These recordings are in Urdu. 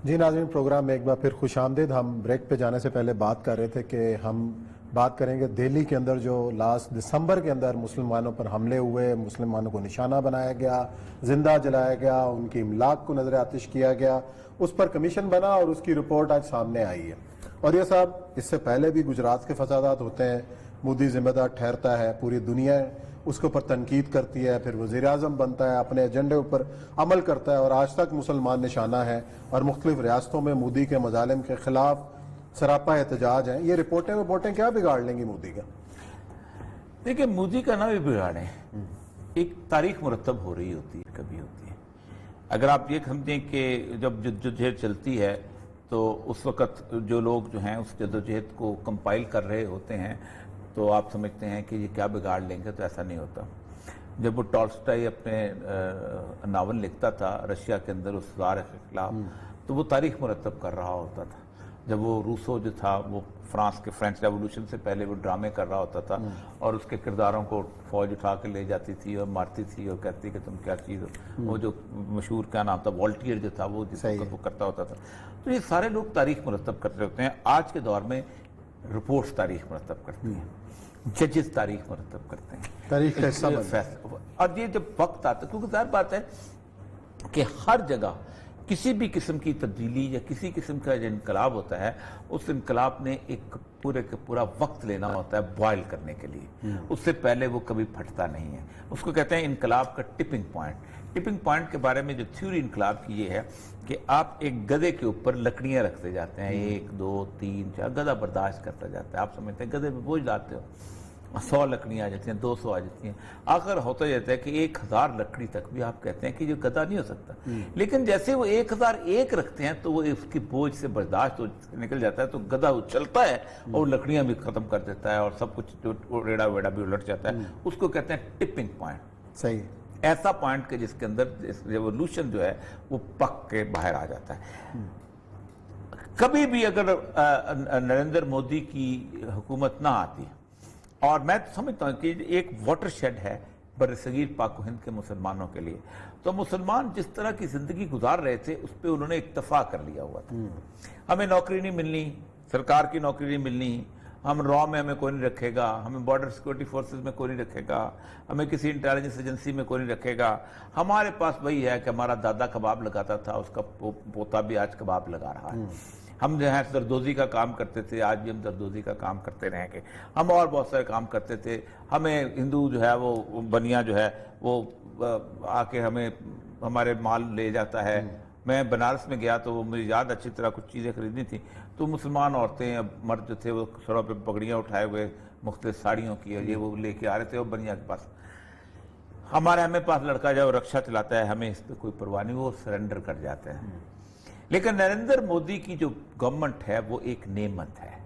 جی ناظرین، پروگرام میں ایک بار پھر خوش آمدید۔ ہم بریک پہ جانے سے پہلے بات کر رہے تھے کہ ہم بات کریں گے دہلی کے اندر جو لاسٹ دسمبر کے اندر مسلمانوں پر حملے ہوئے، مسلمانوں کو نشانہ بنایا گیا، زندہ جلایا گیا، ان کی املاک کو نظر آتش کیا گیا، اس پر کمیشن بنا اور اس کی رپورٹ آج سامنے آئی ہے۔ اور یہ صاحب اس سے پہلے بھی گجرات کے فسادات ہوتے ہیں، مودی ذمہ دار ٹھہرتا ہے، پوری دنیا اس کے اوپر تنقید کرتی ہے، پھر وزیر اعظم بنتا ہے، اپنے ایجنڈے اوپر عمل کرتا ہے، اور آج تک مسلمان نشانہ ہیں اور مختلف ریاستوں میں مودی کے مظالم کے خلاف سراپا احتجاج ہیں۔ یہ رپورٹیں کیا بگاڑ لیں گی مودی کا؟ دیکھیں، مودی کا نہ بھی بگاڑیں، ایک تاریخ مرتب ہو رہی ہوتی ہے، کبھی ہوتی ہے۔ اگر آپ یہ سمجھیں کہ جب جدوجہد چلتی ہے تو اس وقت جو لوگ جو ہیں اس جدوجہد کو کمپائل کر رہے ہوتے ہیں تو آپ سمجھتے ہیں کہ یہ کیا بگاڑ لیں گے، تو ایسا نہیں ہوتا۔ جب وہ ٹالسٹائی اپنے ناول لکھتا تھا رشیا کے اندر اس زار کے خلاف، تو وہ تاریخ مرتب کر رہا ہوتا تھا۔ جب وہ روسو جو تھا وہ فرانس ریولوشن سے پہلے وہ ڈرامے کر رہا ہوتا تھا اور اس کے کرداروں کو فوج اٹھا کے لے جاتی تھی اور مارتی تھی اور کہتی کہ تم کیا چیز ہو۔ وہ جو مشہور کیا نام تھا، والٹیئر جو تھا، وہ جس وقت وہ کرتا ہوتا تھا۔ تو یہ سارے لوگ تاریخ مرتب کرتے ہوتے ہیں۔ آج کے دور میں رپورٹس تاریخ مرتب کرتی ہیں، ججز تاریخ مرتب کرتے ہیں، تاریخ کا حصہ بن جائے۔ اور یہ جب وقت آتا ہے، کیونکہ ظاہر بات ہے کہ ہر جگہ کسی بھی قسم کی تبدیلی یا کسی قسم کا جو انقلاب ہوتا ہے، اس انقلاب نے ایک پورے کا پورا وقت لینا ہوتا ہے بوائل کرنے کے لیے۔ اس سے پہلے وہ کبھی پھٹتا نہیں ہے۔ اس کو کہتے ہیں انقلاب کا ٹپنگ پوائنٹ۔ ٹپنگ پوائنٹ کے بارے میں جو تھیوری انقلاب کی یہ ہے کہ آپ ایک گدھے کے اوپر لکڑیاں رکھتے جاتے ہیں، 1 2 3 4، گدھا برداشت کرتا جاتا ہے۔ آپ سمجھتے ہیں گدھے پہ بوجھ لاتے ہو، 100 لکڑیاں آ جاتی ہیں، 200 آ جاتی ہیں، آخر ہوتا جاتا ہے کہ 1000 لکڑی تک بھی آپ کہتے ہیں کہ یہ گدھا نہیں ہو سکتا۔ لیکن جیسے وہ 1001 رکھتے ہیں تو وہ اس کی بوجھ سے برداشت نکل جاتا ہے، تو گدھا اچھلتا ہے اور لکڑیاں بھی ختم کر دیتا ہے اور سب کچھ جو ریڑا ویڑا بھی الٹ جاتا ہے۔ اس کو کہتے ہیں ٹپنگ پوائنٹ۔ صحیح ہے۔ ایسا پوائنٹ کہ جس کے اندر ریولوشن جو ہے وہ پک کے باہر آ جاتا ہے۔ کبھی بھی اگر نریندر مودی کی حکومت نہ آتی، اور میں سمجھتا ہوں کہ ایک واٹر شیڈ ہے برصغیر پاک و ہند کے مسلمانوں کے لیے، تو مسلمان جس طرح کی زندگی گزار رہے تھے اس پہ انہوں نے اکتفا کر لیا ہوا تھا۔ ہمیں نوکری نہیں ملنی، سرکار کی نوکری نہیں ملنی، ہم را میں ہمیں کوئی نہیں رکھے گا، ہمیں بارڈر سیکورٹی فورسز میں کوئی نہیں رکھے گا، ہمیں کسی انٹیلیجنس ایجنسی میں کوئی نہیں رکھے گا۔ ہمارے پاس وہی ہے کہ ہمارا دادا کباب لگاتا تھا، اس کا پوتا بھی آج کباب لگا رہا ہے۔ ہم جو ہے زردوزی کا کام کرتے تھے، آج بھی ہم زردوزی کا کام کرتے رہیں گے۔ ہم اور بہت سارے کام کرتے تھے۔ ہمیں ہندو جو ہے وہ بنیا جو ہے وہ آ کے ہمیں ہمارے مال لے جاتا ہے۔ میں بنارس میں گیا تو وہ مجھے یاد اچھی طرح کچھ چیزیں خریدنی تھیں، تو مسلمان عورتیں مرد جو تھے وہ سروں پہ پگڑیاں اٹھائے ہوئے مختلف ساڑیوں کی، اور یہ وہ لے کے آ رہے تھے اور بنیا کے پاس۔ ہمارے پاس لڑکا جو رکشا چلاتا ہے، ہمیں اس پہ کوئی پرواہ نہیں، وہ سرنڈر کر جاتے ہیں۔ لیکن نریندر مودی کی جو گورنمنٹ ہے وہ ایک نعمت ہے۔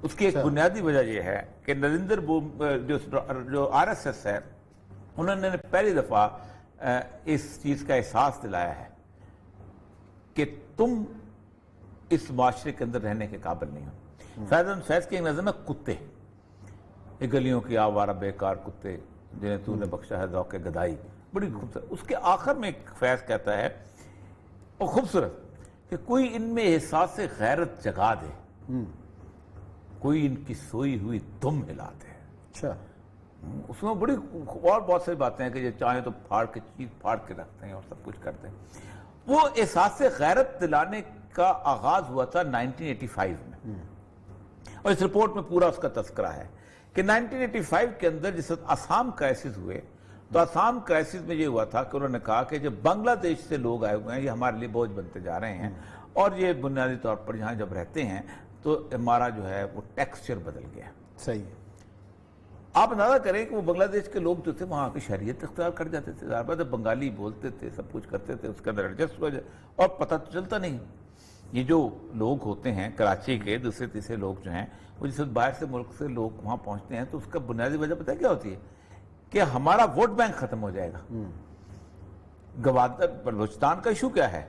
اس کی ایک بنیادی وجہ یہ ہے کہ نریندر جو RSS ہے، انہوں نے پہلی دفعہ اس چیز کا احساس دلایا ہے کہ تم اس معاشرے کے اندر رہنے کے قابل نہیں ہو۔ فیض کی ایک نظر میں کتے، یہ گلیوں کی آوارہ بیکار کتے جنہیں تو نے بخشا ہے ذوق گدائی، بڑی خوبصورت۔ اس کے آخر میں ایک فیض کہتا ہے اور خوبصورت کہ کوئی ان میں احساس غیرت جگا دے، کوئی ان کی سوئی ہوئی دم ہلا دے۔ اچھا، اس میں بڑی اور بہت ساری باتیں ہیں کہ یہ چاہیں تو پھاڑ کے چیز پھاڑ کے رکھتے ہیں اور سب کچھ کرتے ہیں۔ وہ احساس غیرت دلانے کا آغاز ہوا تھا 1985 میں، اور اس رپورٹ میں پورا اس کا تذکرہ ہے کہ 1985 کے اندر جس وقت آسام کرائسس ہوئے، تو آسام کرائسس میں یہ ہوا تھا کہ انہوں نے کہا کہ جو بنگلہ دیش سے لوگ آئے ہوئے ہیں یہ ہمارے لیے بوجھ بنتے جا رہے ہیں، اور یہ بنیادی طور پر یہاں جب رہتے ہیں تو ہمارا جو ہے وہ ٹیکسچر بدل گیا۔ صحیح ہے۔ آپ اندازہ کریں کہ وہ بنگلہ دیش کے لوگ جو تھے وہاں کی شہریت اختیار کر جاتے تھے، ظاہر بات ہے بنگالی بولتے تھے، سب کچھ کرتے تھے، اس کے اندر ایڈجسٹ ہو جائے، اور پتہ تو چلتا نہیں۔ یہ جو لوگ ہوتے ہیں کراچی کے دوسرے تیسرے لوگ جو ہیں، وہ جس وقت باہر سے ملک سے لوگ وہاں پہنچتے ہیں تو اس کا بنیادی وجہ پتہ کیا ہوتی ہے کہ ہمارا ووٹ بینک ختم ہو جائے گا۔ گوادر بلوچستان کا ایشو کیا ہے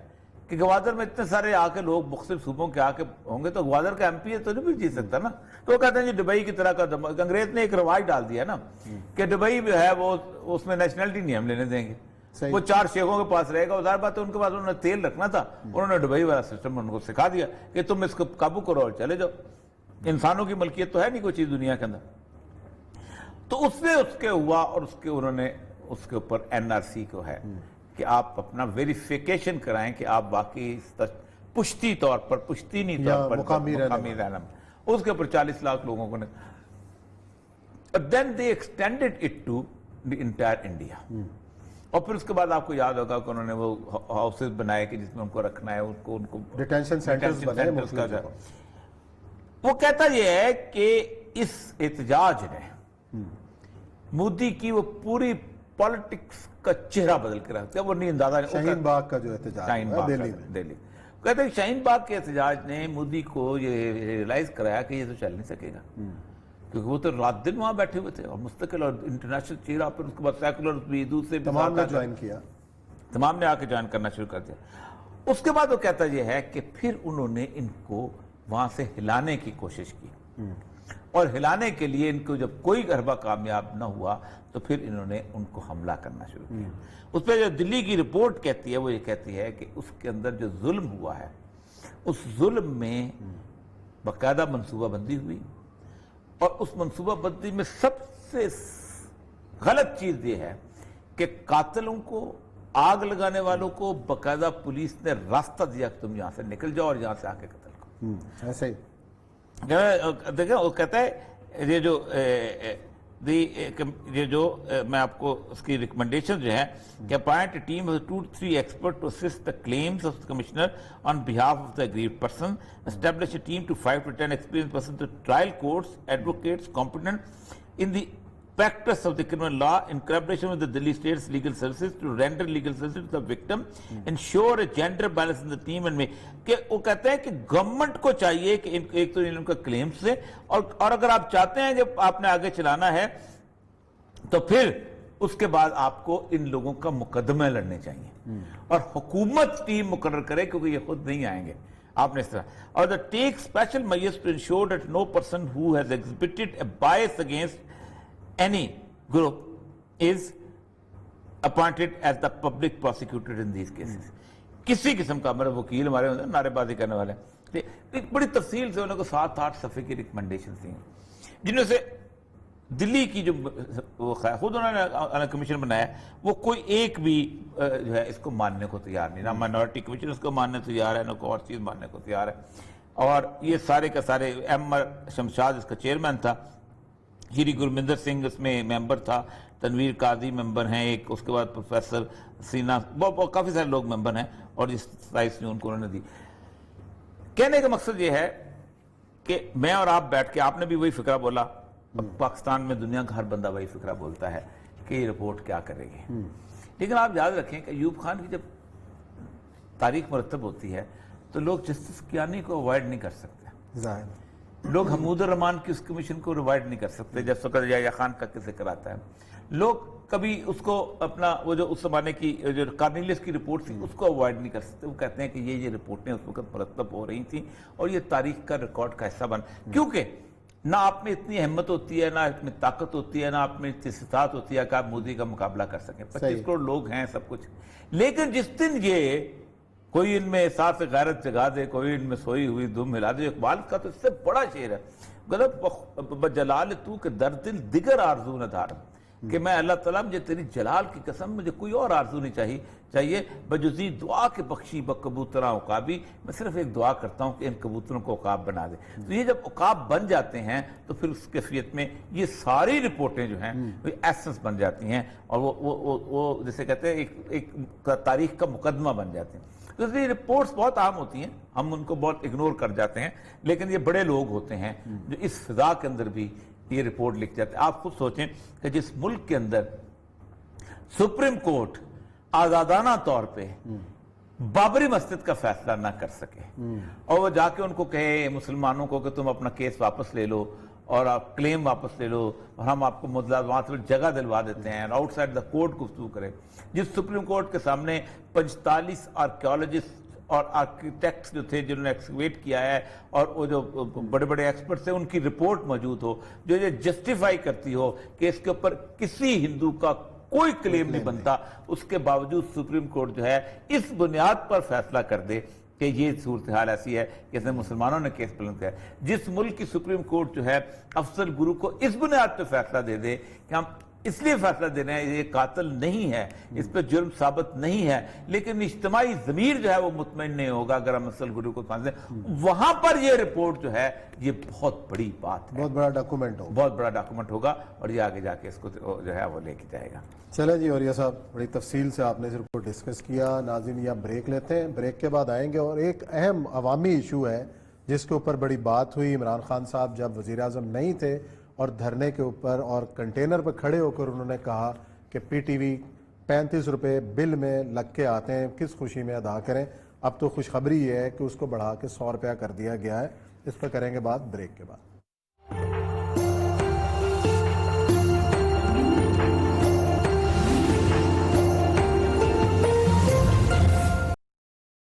کہ گوادر میں اتنے سارے آ کے لوگ مختلف صوبوں کے آ کے ہوں گے تو گوادر کا MP ہے تو نہیں بھی جیت سکتا نا۔ تو وہ کہتے ہیں جی دبئی کی طرح کا، انگریز نے ایک رواج ڈال دیا نا کہ دبئی جو ہے وہ اس میں نیشنلٹی نہیں ہم لینے دیں گے، صحیح. وہ 4 شیخوں کے پاس رہے گا. ظاہر بات ہے ان کے پاس انہوں نے تیل رکھنا تھا, انہوں نے دبئی والا سسٹم ان کو سکھا دیا کہ تم اس کو قابو کرو اور چلے جاؤ. انسانوں کی ملکیت تو ہے نہیں کوئی چیز دنیا کے اندر. تو اس نے اس کے ہوا اور انہوں نے اس کے اوپر NRC کو ہے کہ آپ اپنا ویریفیکیشن کرائیں کہ آپ واقعی پشتی طور پر, پشتینی طور پر مقامی رہنا. اس کے اوپر 40 لاکھ لوگوں کو نے. then they extended it to the entire India. اور پھر اس کے بعد آپ کو یاد ہوگا کہ انہوں نے وہ ہاؤسز بنائے کہ جس میں ان کو رکھنا ہے, ان کو ڈیٹینشن سینٹرز بنائے مختلف جگہ. وہ کہتا یہ ہے کہ اس احتجاج نے مودی کی وہ پوری پالیٹکس کا چہرہ بدل کے رکھ دیا. وہ نہیں اندازہ شاہین باغ کا جو احتجاج ہے دہلی, کہتے ہیں شاہین باغ کے احتجاج نے مودی کو یہ ریئلائز کرایا کہ یہ تو چل نہیں سکے گا, کیونکہ وہ تو رات دن وہاں بیٹھے ہوئے تھے اور مستقل اور انٹرنیشنل چہرہ. پھر اس کے بعد سیکولر بھی دوسرے تمام نے جوائن کیا, تمام نے آ کے جوائن کرنا شروع کر دیا. اس کے بعد وہ کہتا یہ ہے کہ پھر انہوں نے ان کو وہاں سے ہلانے کی کوشش کی, اور ہلانے کے لیے ان کو جب کوئی حربہ کامیاب نہ ہوا تو پھر انہوں نے ان کو حملہ کرنا شروع کیا. اس پہ جو دلی کی رپورٹ کہتی ہے وہ یہ کہتی ہے کہ اس کے اندر جو ظلم ہوا ہے اس ظلم میں باقاعدہ منصوبہ بندی ہوئی, اور اس منصوبہ بندی میں سب سے غلط چیز یہ ہے کہ قاتلوں کو, آگ لگانے والوں کو باقاعدہ پولیس نے راستہ دیا کہ تم یہاں سے نکل جاؤ اور یہاں سے آ کے قتل کرو. ایسے ہی دیکھیں وہ کہتا ہے یہ جو میں آپ کو اس کی ریکمنڈیشن جو ہے کہ appoint a team of 2-3 experts to assist the claims of the commissioner on behalf of the aggrieved person, establish a team to 5 to 10 experienced persons to trial courts, advocates competent in the practice of the criminal law in collaboration with the Delhi State's legal services to render legal services to the victim, ensure a gender balance in the team and make. کہ وہ کہتے ہیں کہ گورنمنٹ کو چاہیے کہ ایک تو ان کا کلیمز سے, اور اگر آپ چاہتے ہیں کہ آپ نے آگے چلانا ہے تو پھر اس کے بعد آپ کو ان لوگوں کا مقدمے لڑنے چاہیے, اور حکومت ٹیم مقرر کرے کیونکہ یہ خود نہیں آئیں گے. آپ نے اس طرح اور the take special measures to ensure that no person who has exhibited a bias against any group is appointed as the public prosecutor in these cases. کسی قسم کا ہمارے وکیل ہمارے ہوتے ہیں نعرے بازی کرنے والے, ایک بڑی تفصیل سے انہوں کو 7-8 صفحے کی ریکمنڈیشن تھیں, جن سے دلی کی جو خود انہوں نے کمیشن بنایا وہ کوئی ایک بھی جو ہے اس کو ماننے کو تیار نہیں, نہ مائنورٹی کمیشن اس کو ماننے تیار ہے, نہ کوئی اور چیز ماننے کو تیار ہے. اور یہ سارے کا سارے احمد شمشاد اس کا چیئرمین تھا, شری گرمندر سنگھ اس میں ممبر تھا, تنویر قاضی ممبر ہیں ایک, اس کے بعد پروفیسر سینا, کافی سارے لوگ ممبر ہیں, اور اس سائز میں ان کو انہوں نے دی. کہنے کا مقصد یہ ہے کہ میں اور آپ بیٹھ کے, آپ نے بھی وہی فکرہ بولا, اب پاکستان میں دنیا کا ہر بندہ وہی فکرہ بولتا ہے کہ یہ رپورٹ کیا کرے گی. لیکن آپ یاد رکھیں کہ ایوب خان کی جب تاریخ مرتب ہوتی ہے تو لوگ جسٹس کیانی کو اوائڈ نہیں کر سکتے, لوگ حمود الرحمان کی اس کمیشن کو اوائڈ نہیں کر سکتے جب فقر یحییٰ خان کا ذکر آتا ہے. لوگ کبھی اس کو اپنا وہ جو اس زمانے کی جو کارنیلیس کی رپورٹ تھی اس کو اوائڈ نہیں کر سکتے. وہ کہتے ہیں کہ یہ رپورٹیں اس وقت مرتب ہو رہی تھیں اور یہ تاریخ کا ریکارڈ کا حصہ بن, کیونکہ نہ آپ میں اتنی اہمیت ہوتی ہے, نہ اتنی طاقت ہوتی ہے, نہ آپ میں اتنی استطاعت ہوتی ہے کہ آپ مودی کا مقابلہ کر سکیں. 25 کروڑ لوگ ہیں, سب کچھ. لیکن جس دن یہ کوئی ان میں احساس غیرت جگا دے, کوئی ان میں سوئی ہوئی دم ہلا دے, اقبال کا تو اس سے بڑا شعر ہے, بجلال تو کہ در دل دیگر آرزو نہ دارم, کہ میں اللہ تعالیٰ مجھے تیری جلال کی قسم مجھے کوئی اور آرزو نہیں چاہیے بجزی دعا کے بخشی بکبوتراں عقابی, میں صرف ایک دعا کرتا ہوں کہ ان کبوتروں کو عقاب بنا دے. تو یہ جب عقاب بن جاتے ہیں تو پھر اس کیفیت میں یہ ساری رپورٹیں جو ہیں وہ ایسنس بن جاتی ہیں, اور وہ جسے کہتے ہیں ایک تاریخ کا مقدمہ بن جاتے ہیں. تو اس لیے رپورٹس بہت عام ہوتی ہیں, ہم ان کو بہت اگنور کر جاتے ہیں, لیکن یہ بڑے لوگ ہوتے ہیں جو اس فضا کے اندر بھی یہ رپورٹ لکھ جاتے ہیں. آپ خود سوچیں کہ جس ملک کے اندر سپریم کورٹ آزادانہ طور پہ بابری مسجد کا فیصلہ نہ کر سکے, اور وہ جا کے ان کو کہے مسلمانوں کو کہ تم اپنا کیس واپس لے لو اور آپ کلیم واپس لے لو اور ہم آپ کو وہاں سے جگہ دلوا دیتے ہیں, اور آؤٹ سائڈ دا کورٹ گفتگو کرے. جس سپریم کورٹ کے سامنے 45 آرکیولوجسٹ اور آرکیٹیکٹس جو تھے جنہوں نے ایکسکیویٹ کیا ہے, اور وہ جو بڑے بڑے ایکسپرٹس ہیں ان کی رپورٹ موجود ہو جو یہ جسٹیفائی کرتی ہو کہ اس کے اوپر کسی ہندو کا کوئی کلیم نہیں بنتا، اس کے باوجود سپریم کورٹ جو ہے اس بنیاد پر فیصلہ کر دے کہ یہ صورتحال ایسی ہے کہ اس نے مسلمانوں نے کیس بلند کیا ہے۔ جس ملک کی سپریم کورٹ جو ہے افضل گرو کو اس بنیاد پہ فیصلہ دے دے کہ ہم اس لیے فیصلہ دینا ہے یہ قاتل نہیں ہے، اس پہ جرم ثابت نہیں ہے، لیکن اجتماعی ضمیر جو ہے وہ مطمئن نہیں ہوگا اگر ہم افضل گرو کو پھانسی دیں، وہاں پر یہ رپورٹ جو ہے یہ بہت بڑی بات ہے، بہت بڑا ڈاکومنٹ ہو، بہت بڑا ڈاکومنٹ ہوگا، اور یہ آگے جا کے اس کو جو ہے وہ لے کے جائے گا۔ چلیں جی، اور یہ صاحب بڑی تفصیل سے آپ نے اس کو ڈسکس کیا۔ ناظرین یہ بریک لیتے ہیں، بریک کے بعد آئیں گے اور ایک اہم عوامی ایشو ہے جس کے اوپر بڑی بات ہوئی۔ عمران خان صاحب جب وزیر اعظم نہیں تھے اور دھرنے کے اوپر اور کنٹینر پہ کھڑے ہو کر انہوں نے کہا کہ پی ٹی وی 35 روپے بل میں لگ کے آتے ہیں، کس خوشی میں ادا کریں۔ اب تو خوشخبری یہ ہے کہ اس کو بڑھا کے 100 روپیہ کر دیا گیا ہے۔ اس پہ کریں گے بات بریک کے بعد۔